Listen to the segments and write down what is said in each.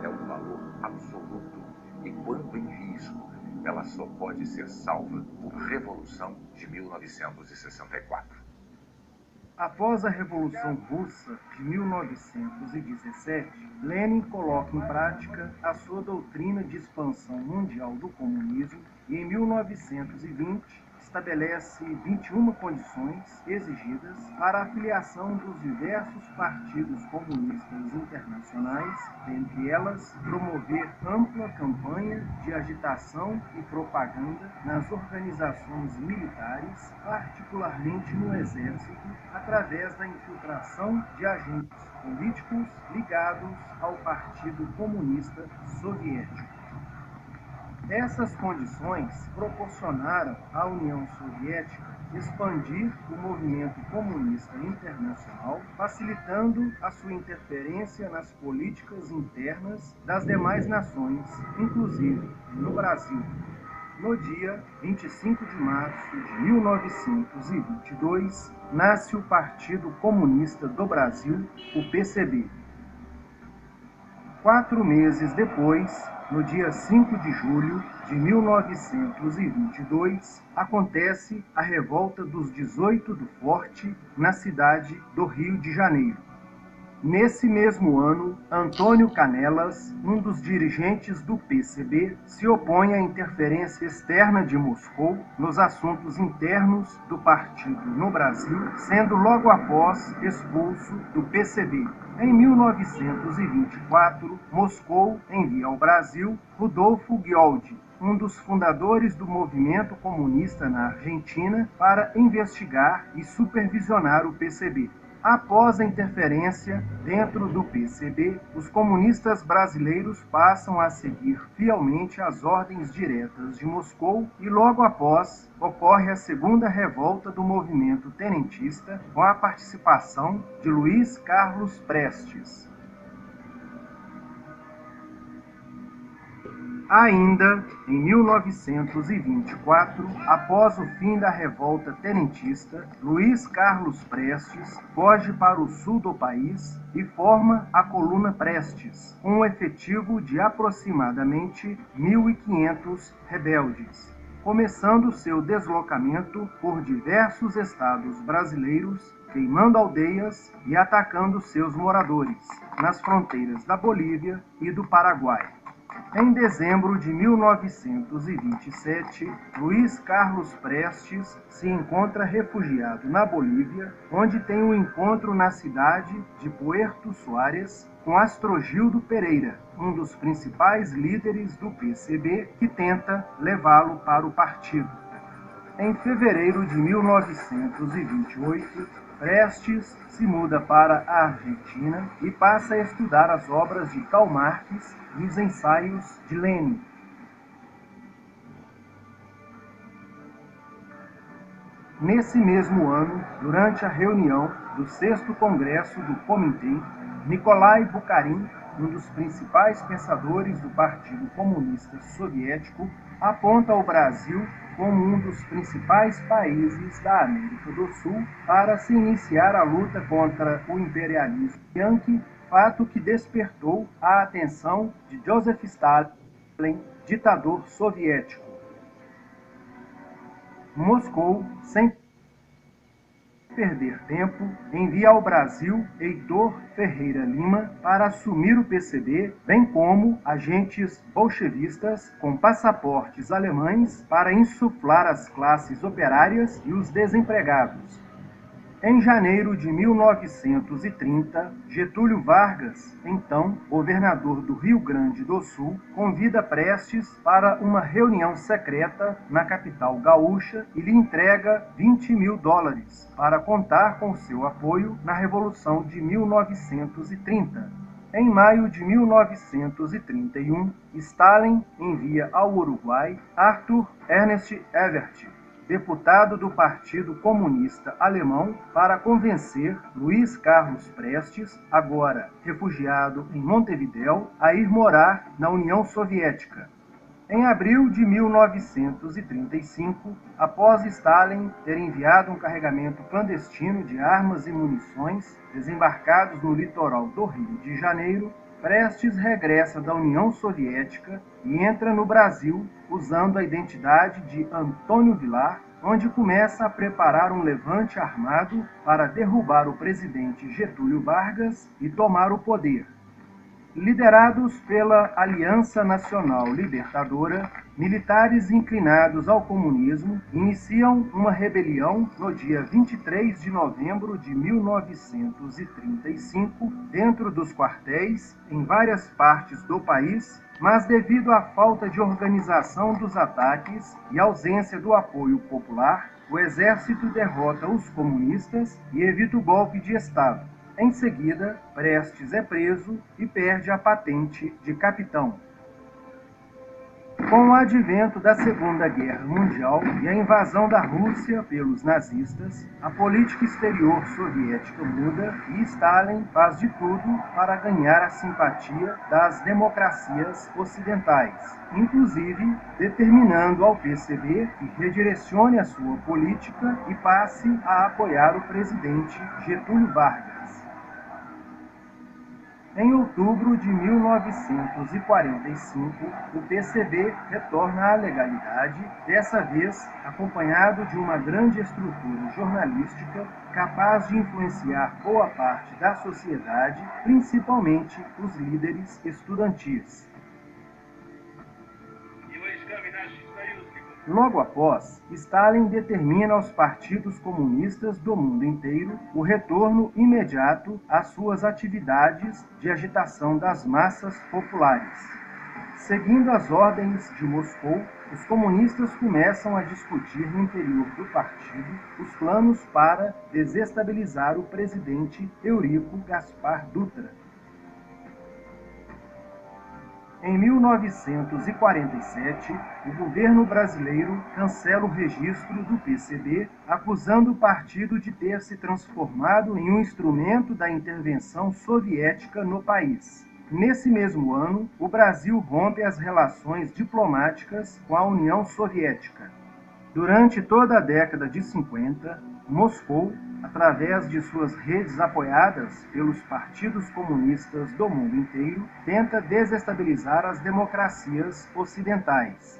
é um valor absoluto e, quando em risco, ela só pode ser salva por Revolução de 1964. Após a Revolução Russa de 1917, Lenin coloca em prática a sua doutrina de expansão mundial do comunismo e, em 1920, estabelece 21 condições exigidas para a filiação dos diversos partidos comunistas internacionais, dentre elas, promover ampla campanha de agitação e propaganda nas organizações militares, particularmente no Exército, através da infiltração de agentes políticos ligados ao Partido Comunista Soviético. Essas condições proporcionaram à União Soviética expandir o movimento comunista internacional, facilitando a sua interferência nas políticas internas das demais nações, inclusive no Brasil. No dia 25 de março de 1922, nasce o Partido Comunista do Brasil, o PCB. 4 meses depois, no dia 5 de julho de 1922, acontece a Revolta dos 18 do Forte, na cidade do Rio de Janeiro. Nesse mesmo ano, Antônio Canelas, um dos dirigentes do PCB, se opõe à interferência externa de Moscou nos assuntos internos do partido no Brasil, sendo logo após expulso do PCB. Em 1924, Moscou envia ao Brasil Rudolfo Guioldi, um dos fundadores do movimento comunista na Argentina, para investigar e supervisionar o PCB. Após a interferência dentro do PCB, os comunistas brasileiros passam a seguir fielmente as ordens diretas de Moscou e logo após ocorre a segunda revolta do movimento tenentista com a participação de Luiz Carlos Prestes. Ainda em 1924, após o fim da revolta tenentista, Luiz Carlos Prestes foge para o sul do país e forma a Coluna Prestes, com um efetivo de aproximadamente 1.500 rebeldes, começando seu deslocamento por diversos estados brasileiros, queimando aldeias e atacando seus moradores, nas fronteiras da Bolívia e do Paraguai. Em dezembro de 1927, Luiz Carlos Prestes se encontra refugiado na Bolívia, onde tem um encontro na cidade de Puerto Suárez com Astrogildo Pereira, um dos principais líderes do PCB, que tenta levá-lo para o partido. Em fevereiro de 1928, Prestes se muda para a Argentina e passa a estudar as obras de Karl Marx e os ensaios de Lenin. Nesse mesmo ano, durante a reunião do 6º Congresso do Comitê, Nikolai Bukharin, um dos principais pensadores do Partido Comunista Soviético, aponta o Brasil como um dos principais países da América do Sul para se iniciar a luta contra o imperialismo yankee, fato que despertou a atenção de Joseph Stalin, ditador soviético. Moscou, sem perder tempo, envia ao Brasil Heitor Ferreira Lima para assumir o PCB, bem como agentes bolchevistas com passaportes alemães para insuflar as classes operárias e os desempregados. Em janeiro de 1930, Getúlio Vargas, então governador do Rio Grande do Sul, convida Prestes para uma reunião secreta na capital gaúcha e lhe entrega $20.000 para contar com seu apoio na Revolução de 1930. Em maio de 1931, Stalin envia ao Uruguai Arthur Ernst Evert, deputado do Partido Comunista Alemão, para convencer Luiz Carlos Prestes, agora refugiado em Montevidéu, a ir morar na União Soviética. Em abril de 1935, após Stalin ter enviado um carregamento clandestino de armas e munições desembarcados no litoral do Rio de Janeiro, Prestes regressa da União Soviética e entra no Brasil usando a identidade de Antônio Vilar, onde começa a preparar um levante armado para derrubar o presidente Getúlio Vargas e tomar o poder. Liderados pela Aliança Nacional Libertadora, militares inclinados ao comunismo iniciam uma rebelião no dia 23 de novembro de 1935, dentro dos quartéis, em várias partes do país, mas devido à falta de organização dos ataques e ausência do apoio popular, o exército derrota os comunistas e evita o golpe de Estado. Em seguida, Prestes é preso e perde a patente de capitão. Com o advento da Segunda Guerra Mundial e a invasão da Rússia pelos nazistas, a política exterior soviética muda e Stalin faz de tudo para ganhar a simpatia das democracias ocidentais, inclusive determinando ao PCB que redirecione a sua política e passe a apoiar o presidente Getúlio Vargas. Em outubro de 1945, o PCB retorna à legalidade, dessa vez acompanhado de uma grande estrutura jornalística capaz de influenciar boa parte da sociedade, principalmente os líderes estudantis. Logo após, Stalin determina aos partidos comunistas do mundo inteiro o retorno imediato às suas atividades de agitação das massas populares. Seguindo as ordens de Moscou, os comunistas começam a discutir no interior do partido os planos para desestabilizar o presidente Eurico Gaspar Dutra. Em 1947, o governo brasileiro cancela o registro do PCB, acusando o partido de ter se transformado em um instrumento da intervenção soviética no país. Nesse mesmo ano, o Brasil rompe as relações diplomáticas com a União Soviética. Durante toda a década de 50, Moscou, através de suas redes apoiadas pelos partidos comunistas do mundo inteiro, tenta desestabilizar as democracias ocidentais.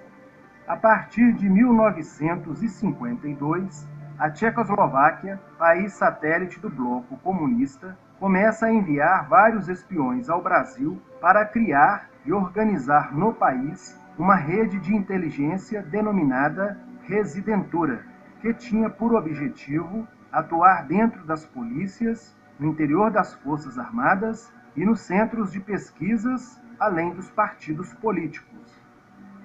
A partir de 1952, a Tchecoslováquia, país satélite do bloco comunista, começa a enviar vários espiões ao Brasil para criar e organizar no país uma rede de inteligência denominada Residentura, que tinha por objetivo atuar dentro das polícias, no interior das forças armadas e nos centros de pesquisas, além dos partidos políticos.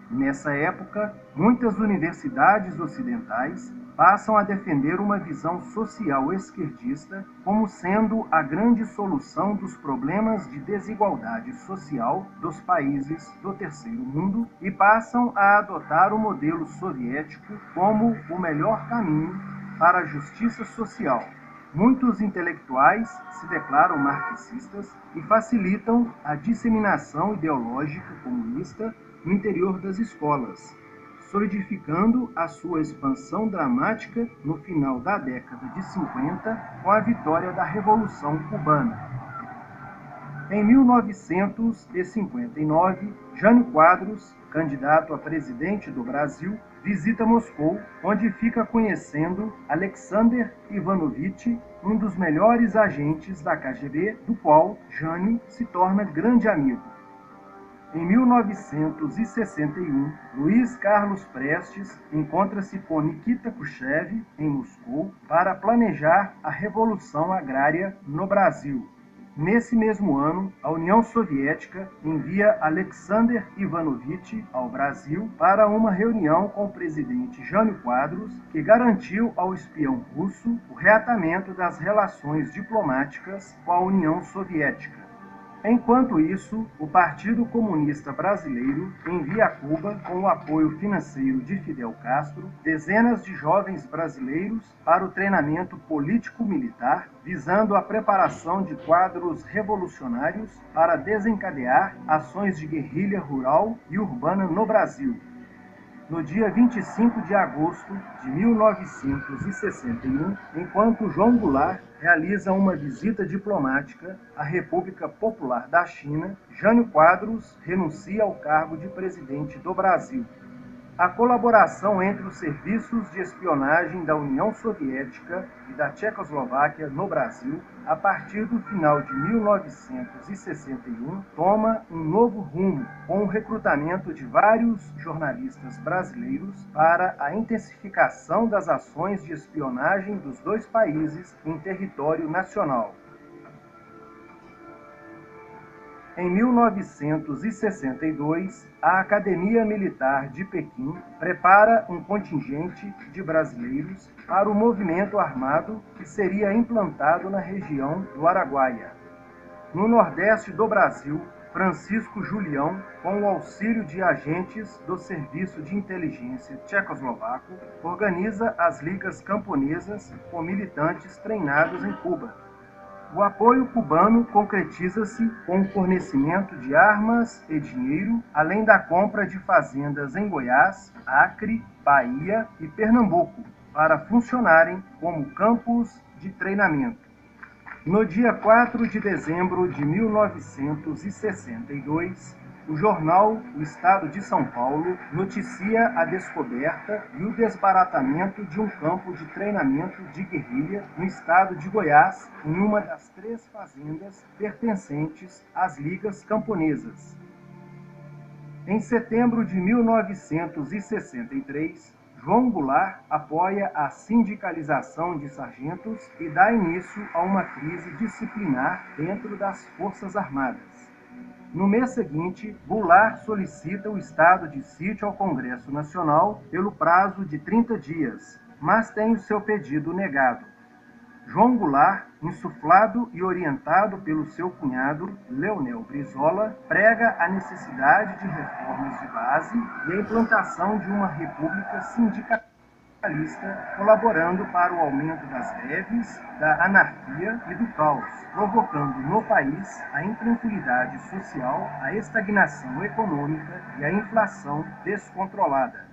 Nessa época, muitas universidades ocidentais passam a defender uma visão social esquerdista como sendo a grande solução dos problemas de desigualdade social dos países do terceiro mundo e passam a adotar o modelo soviético como o melhor caminho para a justiça social. Muitos intelectuais se declaram marxistas e facilitam a disseminação ideológica comunista no interior das escolas, solidificando a sua expansão dramática no final da década de 50 com a vitória da Revolução Cubana. Em 1959, Jânio Quadros, candidato a presidente do Brasil, visita Moscou, onde fica conhecendo Alexander Ivanovich, um dos melhores agentes da KGB, do qual Jânio se torna grande amigo. Em 1961, Luiz Carlos Prestes encontra-se com Nikita Khrushchev em Moscou para planejar a Revolução Agrária no Brasil. Nesse mesmo ano, a União Soviética envia Alexander Ivanovich ao Brasil para uma reunião com o presidente Jânio Quadros, que garantiu ao espião russo o reatamento das relações diplomáticas com a União Soviética. Enquanto isso, o Partido Comunista Brasileiro envia a Cuba, com o apoio financeiro de Fidel Castro, dezenas de jovens brasileiros para o treinamento político-militar, visando a preparação de quadros revolucionários para desencadear ações de guerrilha rural e urbana no Brasil. no dia 25 de agosto de 1961, enquanto João Goulart realiza uma visita diplomática à República Popular da China, Jânio Quadros renuncia ao cargo de presidente do Brasil. A colaboração entre os serviços de espionagem da União Soviética e da Tchecoslováquia no Brasil, a partir do final de 1961, toma um novo rumo, com o recrutamento de vários jornalistas brasileiros para a intensificação das ações de espionagem dos dois países em território nacional. Em 1962, a Academia Militar de Pequim prepara um contingente de brasileiros para o movimento armado que seria implantado na região do Araguaia. No nordeste do Brasil, Francisco Julião, com o auxílio de agentes do Serviço de Inteligência Tchecoslovaco, organiza as ligas camponesas com militantes treinados em Cuba. O apoio cubano concretiza-se com o fornecimento de armas e dinheiro, além da compra de fazendas em Goiás, Acre, Bahia e Pernambuco, para funcionarem como campos de treinamento. No dia 4 de dezembro de 1962, o jornal O Estado de São Paulo noticia a descoberta e o desbaratamento de um campo de treinamento de guerrilha no estado de Goiás, em uma das 3 fazendas pertencentes às ligas camponesas. Em setembro de 1963, João Goulart apoia a sindicalização de sargentos e dá início a uma crise disciplinar dentro das Forças Armadas. No mês seguinte, Goulart solicita o estado de sítio ao Congresso Nacional pelo prazo de 30 dias, mas tem o seu pedido negado. João Goulart, insuflado e orientado pelo seu cunhado, Leonel Brizola, prega a necessidade de reformas de base e a implantação de uma república sindicalista, colaborando para o aumento das greves, da anarquia e do caos, provocando no país a intranquilidade social, a estagnação econômica e a inflação descontrolada.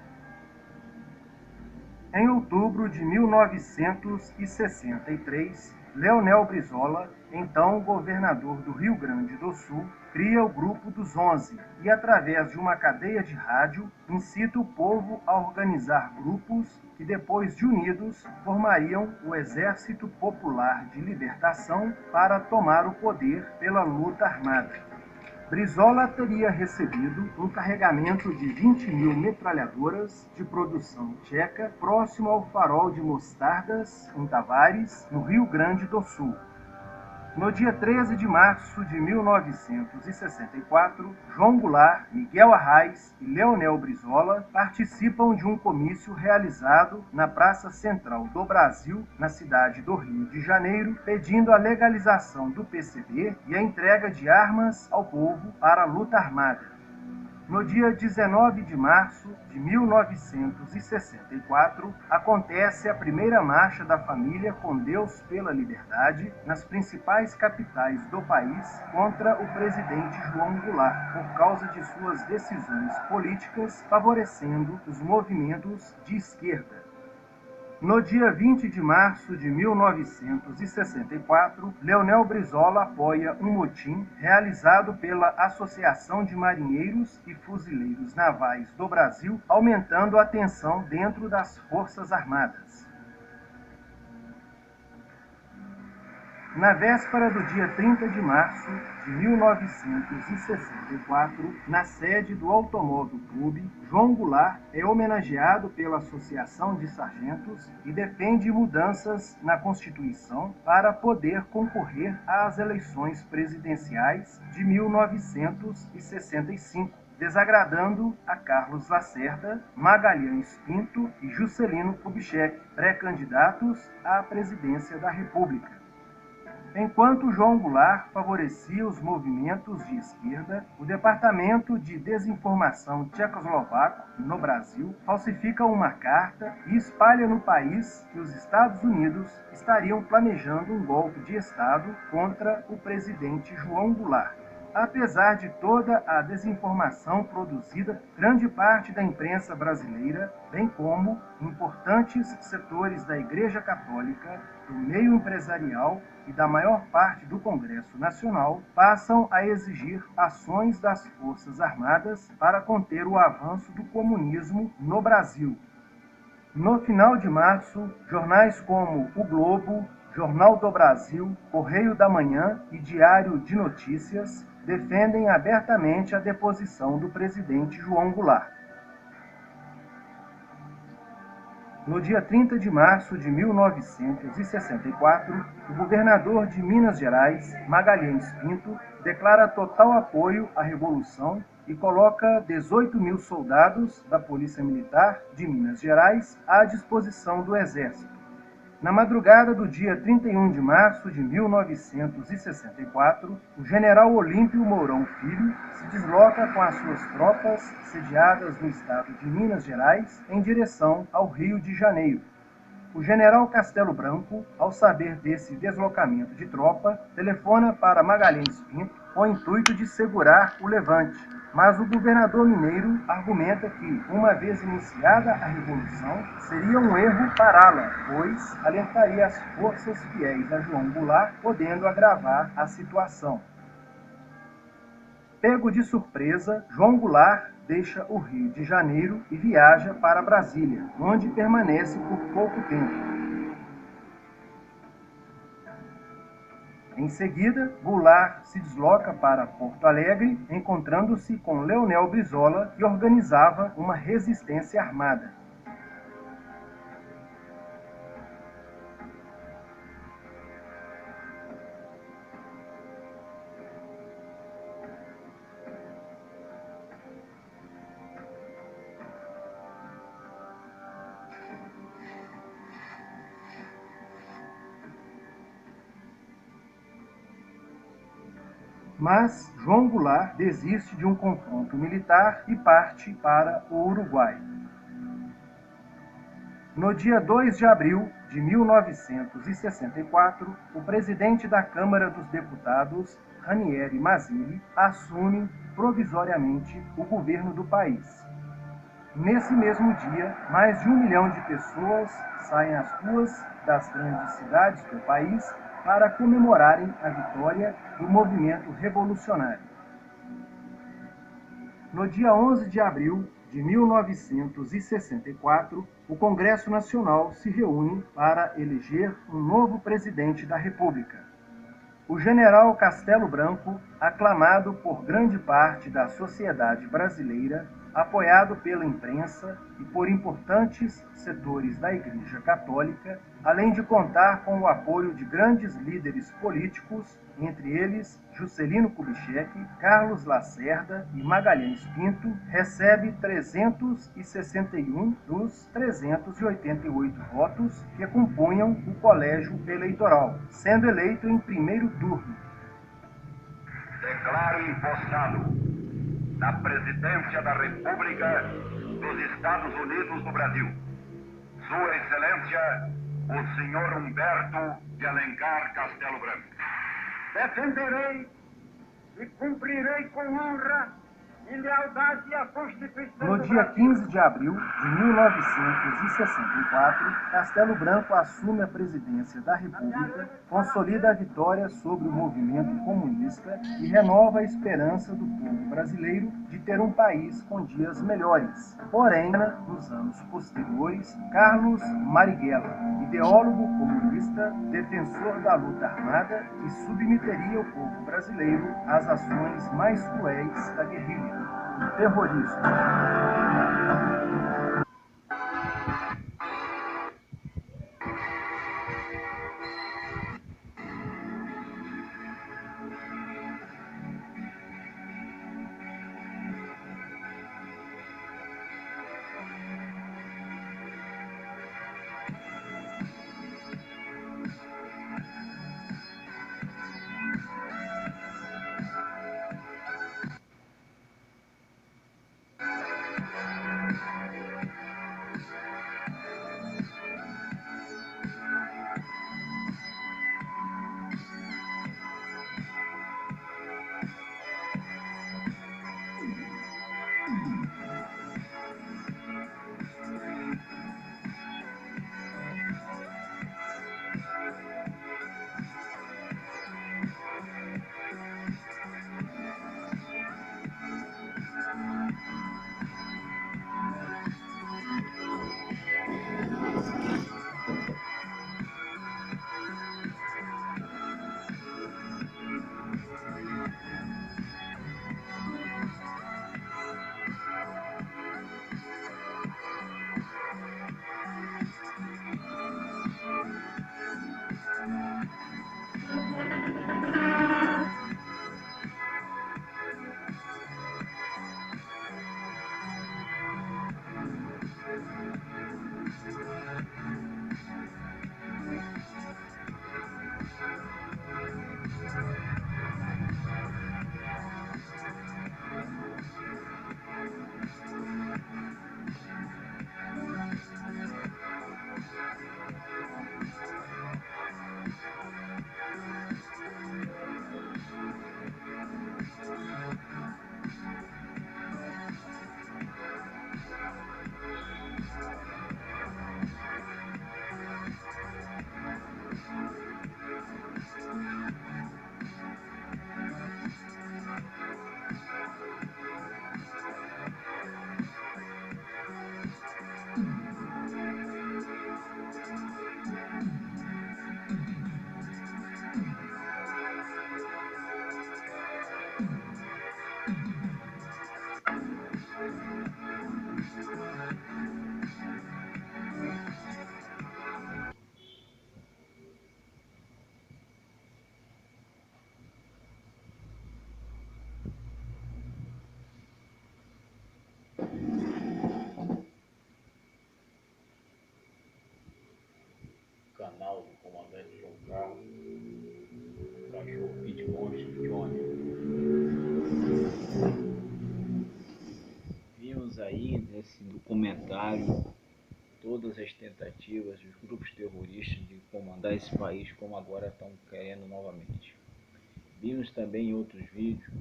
Em outubro de 1963, Leonel Brizola, então governador do Rio Grande do Sul, cria o Grupo dos 11 e, através de uma cadeia de rádio, incita o povo a organizar grupos que, depois de unidos, formariam o Exército Popular de Libertação para tomar o poder pela luta armada. Brizola teria recebido um carregamento de 20.000 metralhadoras de produção tcheca próximo ao farol de Mostardas, em Tavares, no Rio Grande do Sul. No dia 13 de março de 1964, João Goulart, Miguel Arraes e Leonel Brizola participam de um comício realizado na Praça Central do Brasil, na cidade do Rio de Janeiro, pedindo a legalização do PCB e a entrega de armas ao povo para a luta armada. No dia 19 de março de 1964, acontece a primeira Marcha da Família com Deus pela Liberdade nas principais capitais do país contra o presidente João Goulart, por causa de suas decisões políticas favorecendo os movimentos de esquerda. No dia 20 de março de 1964, Leonel Brizola apoia um motim realizado pela Associação de Marinheiros e Fuzileiros Navais do Brasil, aumentando a tensão dentro das Forças Armadas. Na véspera do dia 30 de março de 1964, na sede do Automóvel Clube, João Goulart é homenageado pela Associação de Sargentos e defende mudanças na Constituição para poder concorrer às eleições presidenciais de 1965, desagradando a Carlos Lacerda, Magalhães Pinto e Juscelino Kubitschek, pré-candidatos à presidência da República. Enquanto João Goulart favorecia os movimentos de esquerda, o Departamento de Desinformação tchecoslovaco, no Brasil, falsifica uma carta e espalha no país que os Estados Unidos estariam planejando um golpe de Estado contra o presidente João Goulart. Apesar de toda a desinformação produzida, grande parte da imprensa brasileira, bem como importantes setores da Igreja Católica, do meio empresarial e da maior parte do Congresso Nacional, passam a exigir ações das Forças Armadas para conter o avanço do comunismo no Brasil. No final de março, jornais como O Globo, Jornal do Brasil, Correio da Manhã e Diário de Notícias defendem abertamente a deposição do presidente João Goulart. No dia 30 de março de 1964, o governador de Minas Gerais, Magalhães Pinto, declara total apoio à Revolução e coloca 18.000 soldados da Polícia Militar de Minas Gerais à disposição do Exército. Na madrugada do dia 31 de março de 1964, o general Olímpio Mourão Filho se desloca com as suas tropas, sediadas no estado de Minas Gerais, em direção ao Rio de Janeiro. O general Castelo Branco, ao saber desse deslocamento de tropa, telefona para Magalhães Pinto com o intuito de segurar o levante. Mas o governador mineiro argumenta que, uma vez iniciada a Revolução, seria um erro pará-la, pois alertaria as forças fiéis a João Goulart, podendo agravar a situação. Pego de surpresa, João Goulart deixa o Rio de Janeiro e viaja para Brasília, onde permanece por pouco tempo. Em seguida, Goulart se desloca para Porto Alegre, encontrando-se com Leonel Brizola, que organizava uma resistência armada. Mas João Goulart desiste de um confronto militar e parte para o Uruguai. No dia 2 de abril de 1964, o presidente da Câmara dos Deputados, Ranieri Mazzilli, assume provisoriamente o governo do país. Nesse mesmo dia, mais de 1 milhão de pessoas saem às ruas das grandes cidades do país para comemorarem a vitória do movimento revolucionário. No dia 11 de abril de 1964, o Congresso Nacional se reúne para eleger um novo presidente da República. O general Castelo Branco, aclamado por grande parte da sociedade brasileira, apoiado pela imprensa e por importantes setores da Igreja Católica, além de contar com o apoio de grandes líderes políticos, entre eles Juscelino Kubitschek, Carlos Lacerda e Magalhães Pinto, recebe 361 dos 388 votos que compunham o colégio eleitoral, sendo eleito em primeiro turno. Declaro empossado na presidência da República dos Estados Unidos do Brasil, Sua Excelência, o senhor Humberto de Alencar Castelo Branco. Defenderei e cumprirei com honra e lealdade à Constituição No do dia Brasil. 15 de abril de 1964, Castelo Branco assume a presidência da República, consolida a vitória sobre o movimento comunista e renova a esperança do povo brasileiro de ter um país com dias melhores. Porém, nos anos posteriores, Carlos Marighella, ideólogo comunista, defensor da luta armada, e submeteria o povo brasileiro às ações mais cruéis da guerrilha, o terrorismo. canal do comandante João Carlos, o cachorro Pit Monstro Johnny. Vimos aí nesse documentário todas as tentativas dos grupos terroristas de comandar esse país como agora estão querendo novamente. Vimos também em outros vídeos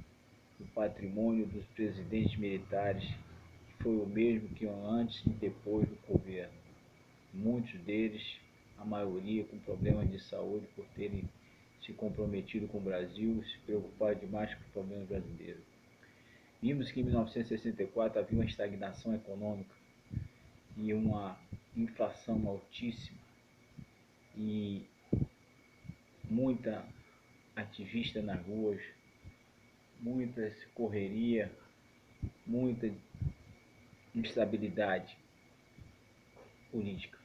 o patrimônio dos presidentes militares, que foi o mesmo que antes e depois do governo. Muitos deles, a maioria, com problemas de saúde por terem se comprometido com o Brasil, se preocupado demais com os problemas brasileiros. Vimos que em 1964 havia uma estagnação econômica e uma inflação altíssima e muita ativista nas ruas, muita correria, muita instabilidade política.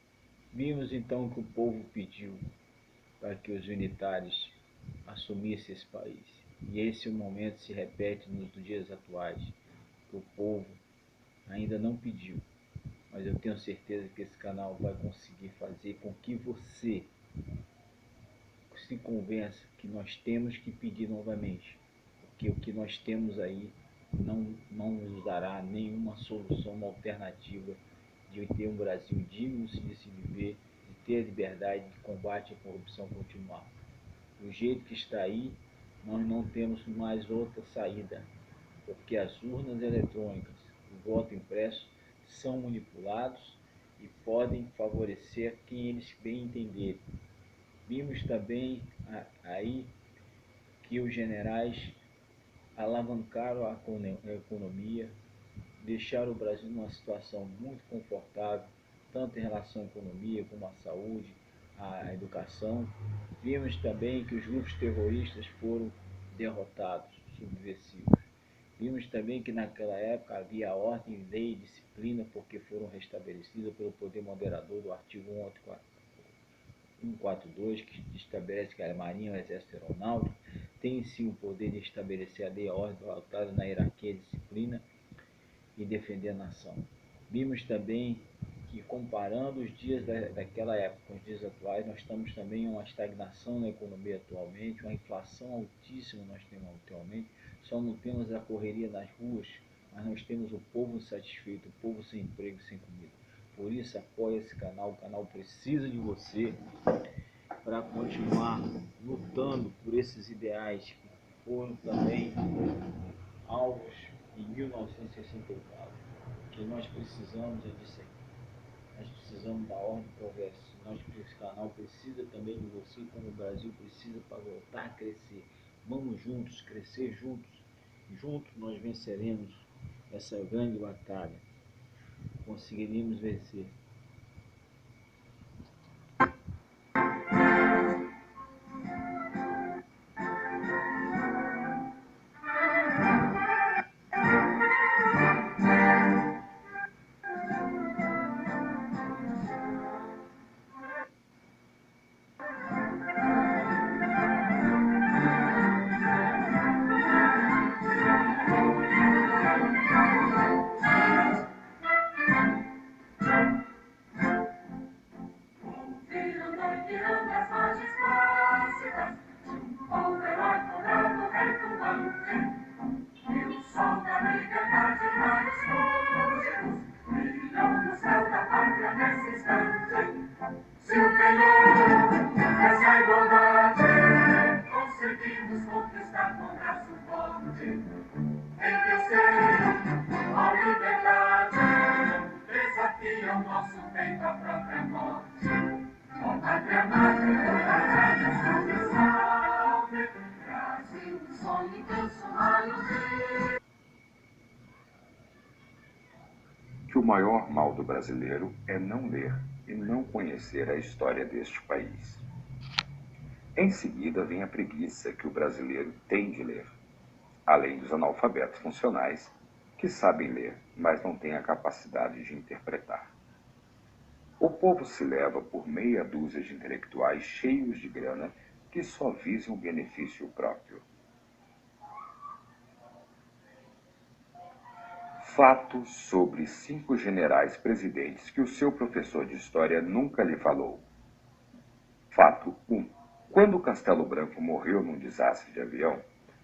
Vimos então que o povo pediu para que os militares assumissem esse país. E esse momento se repete nos dias atuais, que o povo ainda não pediu. Mas eu tenho certeza que esse canal vai conseguir fazer com que você se convença que nós temos que pedir novamente. Porque o que nós temos aí não nos dará nenhuma solução, uma alternativa de ter um Brasil digno de se viver, de ter a liberdade de combate à corrupção continuar. Do jeito que está aí, nós não temos mais outra saída, porque as urnas eletrônicas, o voto impresso, são manipulados e podem favorecer quem eles bem entenderem. Vimos também aí que os generais alavancaram a economia, deixaram o Brasil numa situação muito confortável, tanto em relação à economia como à saúde, à educação. Vimos também que os grupos terroristas foram derrotados, subversivos. Vimos também que naquela época havia ordem, lei e disciplina, porque foram restabelecidas pelo poder moderador do artigo 142, que estabelece que a Marinha e o Exército Aeronáutico têm sim o poder de estabelecer a lei e a ordem pautada na hierarquia e disciplina e defender a nação. Vimos também que, comparando os dias daquela época com os dias atuais, nós estamos também em uma estagnação na economia atualmente, uma inflação altíssima nós temos atualmente, só não temos a correria nas ruas, mas nós temos o povo insatisfeito, o povo sem emprego, sem comida. Por isso, apoie esse canal, o canal precisa de você para continuar lutando por esses ideais que foram também alvos em 1964. O que nós precisamos é disso aqui. Nós precisamos da ordem e progresso. Esse canal precisa também de você, como o Brasil precisa para voltar a crescer. Vamos juntos, crescer juntos. Juntos nós venceremos essa grande batalha. Conseguiremos vencer. Que o maior mal do brasileiro é não ler e não conhecer a história deste país. Em seguida vem a preguiça que o brasileiro tem de ler, além dos analfabetos funcionais, que sabem ler, mas não têm a capacidade de interpretar. O povo se leva por meia dúzia de intelectuais cheios de grana que só visam o benefício próprio. Fatos sobre 5 generais presidentes que o seu professor de história nunca lhe falou. Fato 1. Quando Castelo Branco morreu num desastre de avião,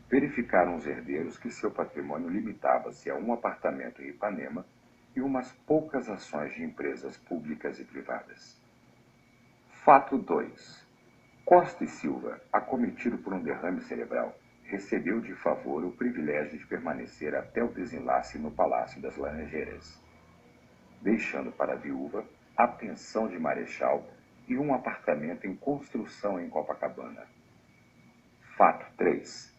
verificaram os herdeiros que seu patrimônio limitava-se a um apartamento em Ipanema e umas poucas ações de empresas públicas e privadas. Fato 2. Costa e Silva, acometido por um derrame cerebral, recebeu de favor o privilégio de permanecer até o desenlace no Palácio das Laranjeiras, deixando para a viúva a pensão de marechal e um apartamento em construção em Copacabana. Fato 3.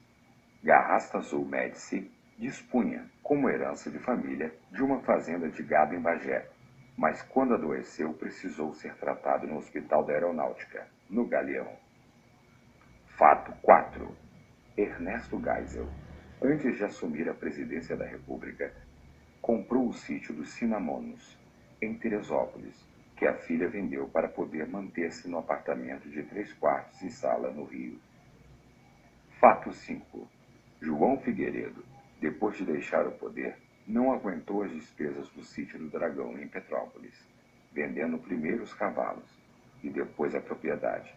Garrasta Azul Médici dispunha, como herança de família, de uma fazenda de gado em Bagé, mas quando adoeceu precisou ser tratado no Hospital da Aeronáutica, no Galeão. Fato 4. Ernesto Geisel, antes de assumir a presidência da República, comprou o sítio dos Cinamonos, em Teresópolis, que a filha vendeu para poder manter-se no apartamento de 3 quartos e sala no Rio. Fato 5. João Figueiredo, depois de deixar o poder, não aguentou as despesas do sítio do Dragão, em Petrópolis, vendendo primeiro os cavalos e depois a propriedade.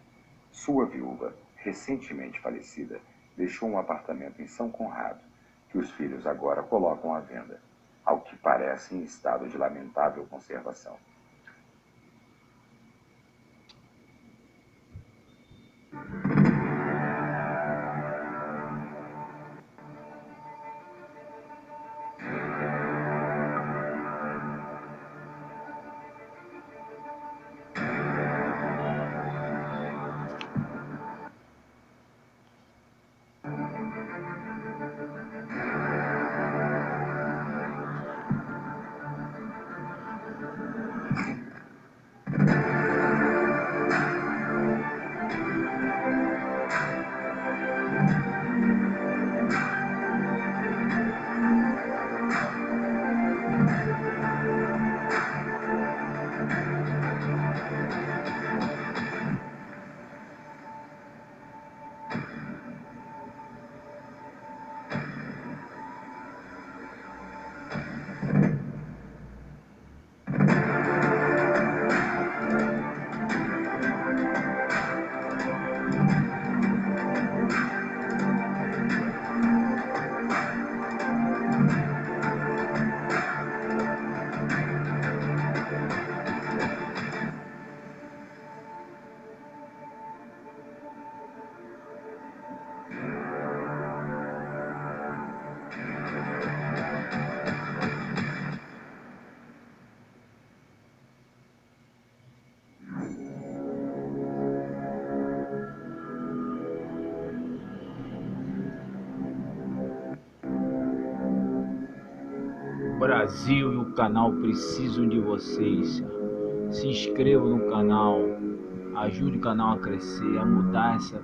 Sua viúva, recentemente falecida, deixou um apartamento em São Conrado, que os filhos agora colocam à venda, ao que parece em estado de lamentável conservação. O Brasil e o canal precisam de vocês. Se inscrevam no canal, ajude o canal a crescer, a mudar essa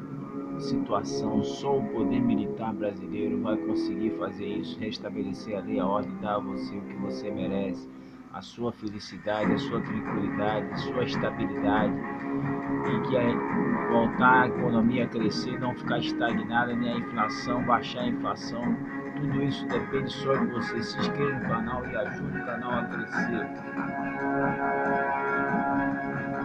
situação. Só o poder militar brasileiro vai conseguir fazer isso, restabelecer a lei, a ordem, dar a você o que você merece, a sua felicidade, a sua tranquilidade, a sua estabilidade, e que voltar a economia a crescer, não ficar estagnada, nem a inflação, baixar a inflação. Tudo isso depende só de você. Se inscreva no canal e ajude o canal a crescer.